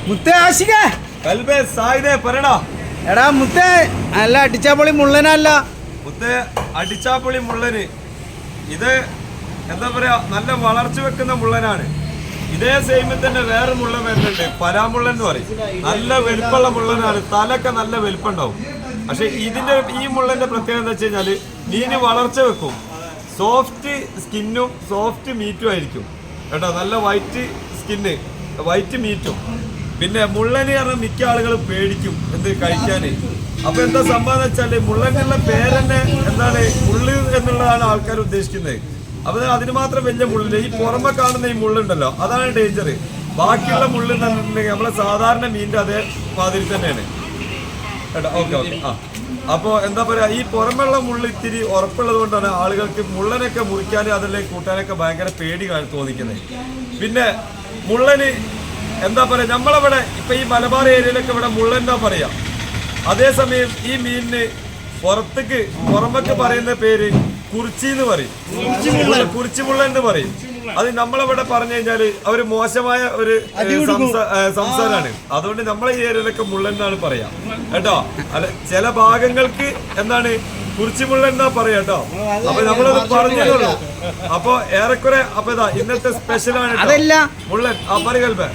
മുത്തേ ആശിക കൽബേ സായിദേ പറടാ. എടാ മുത്തേ അല്ല അടിച്ചാപ്പൊളി മുള്ളനല്ല മുത്തേ അടിച്ചാപ്പൊളി മുള്ളന്. ഇത് എന്താ പറയാ, നല്ല വളർച്ച വെക്കുന്ന മുള്ളനാണ്. ഇതേ സെയിമിൽ തന്നെ വേറെ മുള്ളൻ വരുന്നുണ്ട്, പരാമുള്ളൻ എന്ന് പറയും. നല്ല വലുപ്പമുള്ള മുള്ളനാണ്, തലൊക്കെ നല്ല വലുപ്പുണ്ടാവും. പക്ഷെ ഈ മുള്ളന്റെ പ്രത്യേകത എന്താ വെച്ച് കഴിഞ്ഞാല് മീന് വളർച്ച വെക്കും. സോഫ്റ്റ് സ്കിന്നും സോഫ്റ്റ് മീറ്റും ആയിരിക്കും കേട്ടോ. നല്ല വൈറ്റ് സ്കിന്ന്, വൈറ്റ് മീറ്റും. പിന്നെ മുള്ളന് പറഞ്ഞാൽ മിക്ക ആളുകളും പേടിക്കും എന്ത് കഴിക്കാന്. അപ്പൊ എന്താ സംഭവം എന്ന് വെച്ചാല് മുള്ളനുള്ള പേരെന്നെ എന്താണ്, മുള്ള് എന്നുള്ളതാണ് ആൾക്കാർ ഉദ്ദേശിക്കുന്നത്. അപ്പൊ അതിന് മാത്രം വലിയ മുള്ളില്ല. ഈ പുറമെ കാണുന്ന ഈ മുള്ളുണ്ടല്ലോ, അതാണ് ഡേഞ്ചർ. ബാക്കിയുള്ള മുള്ളുണ്ടെന്നുണ്ടെങ്കിൽ നമ്മളെ സാധാരണ മീനിന്റെ അതേ മാതിരി തന്നെയാണ് കേട്ടോ. ഓക്കെ. അപ്പോൾ എന്താ പറയാ, ഈ പുറമെയുള്ള മുള്ള് ഇത്തിരി ഉറപ്പുള്ളത് കൊണ്ടാണ് ആളുകൾക്ക് മുള്ളനൊക്കെ മുറിക്കാനും അതിലേക്ക് കൂട്ടാനൊക്കെ ഭയങ്കര പേടി തോന്നിക്കുന്നത്. പിന്നെ മുള്ളന് എന്താ പറയാ, നമ്മളവിടെ ഇപ്പൊ ഈ മലബാർ ഏരിയയിലൊക്കെ ഇവിടെ മുള്ളൻ പറയാ. അതേസമയം ഈ മീനിന് പുറമൊക്കെ പറയുന്ന പേര് കുറിച്ചി എന്ന് പറയും, കുറിച്ചിമുള്ളൻ എന്ന് പറയും. അത് നമ്മളിവിടെ പറഞ്ഞു കഴിഞ്ഞാല് അവര് മോശമായ ഒരു സംസാരമാണ്. അതുകൊണ്ട് നമ്മളെ ഈ ഏരിയയിലൊക്കെ മുള്ളൻ എന്നാണ് പറയാ കേട്ടോ. അല്ല, ചില ഭാഗങ്ങൾക്ക് എന്താണ് കുറിച്ചിമുള്ളൻ എന്നാ പറയാ കേട്ടോ. അപ്പൊ നമ്മളത് പറഞ്ഞോളൂ. അപ്പൊ ഏറെക്കുറെ അപ്പൊ ഇതാ ഇന്നത്തെ സ്പെഷ്യലാണ് മുള്ളൻ. പറയൽബേ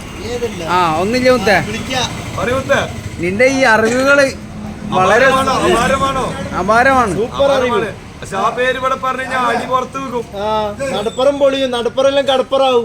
ഒന്നില്ല മുത്തേ, പറയൂത്തേ. നിന്റെ ഈ അറിവുകള് വളരെ അപാരമാണ്. സൂപ്പർ അറിവാണ്. പക്ഷെ ആ പേര് ഇവിടെ പറഞ്ഞു കഴിഞ്ഞാൽ അടി പുറത്ത് വെക്കും. നടുപ്പുറം പൊളിയും, നടുപ്പുറം എല്ലാം കടപ്പുറാവും.